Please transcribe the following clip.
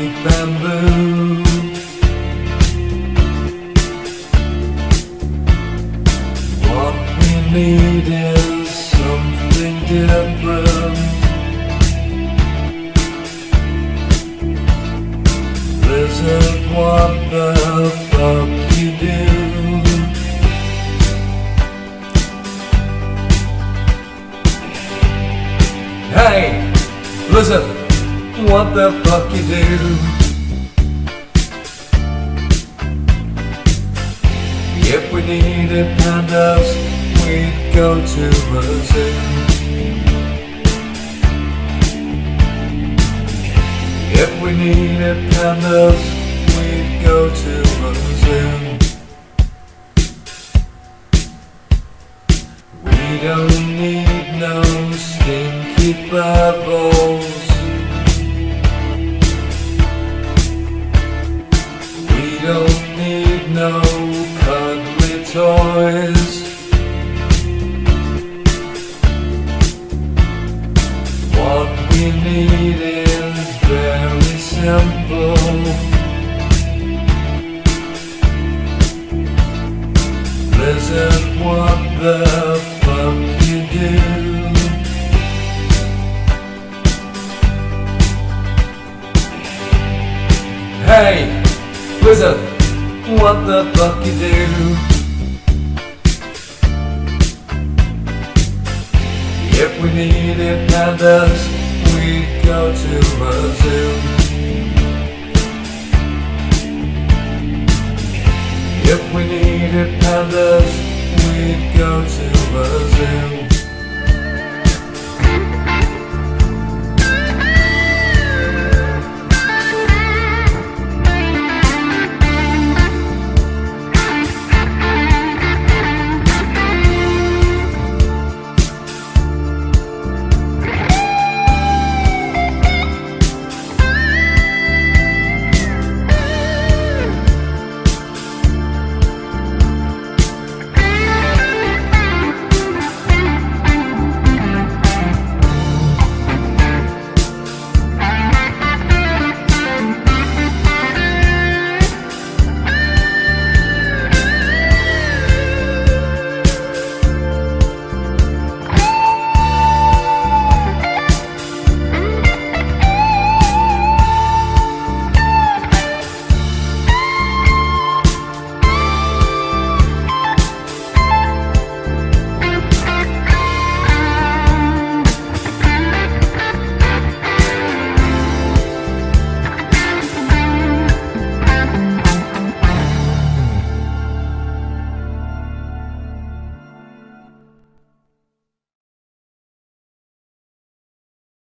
cheap bamboo. What we need is something different. Listen, what the fuck you do? Hey, listen, what the fuck you do? If we needed pandas, we'd go to a zoo. If we needed pandas, we'd go to a zoo. We don't need no stinky bubbles. We don't need no cuddly toys. What we need is very simple. Listen, what the fuck you do? Hey, listen, what the fuck you do? If we needed pandas, we'd go to a zoo.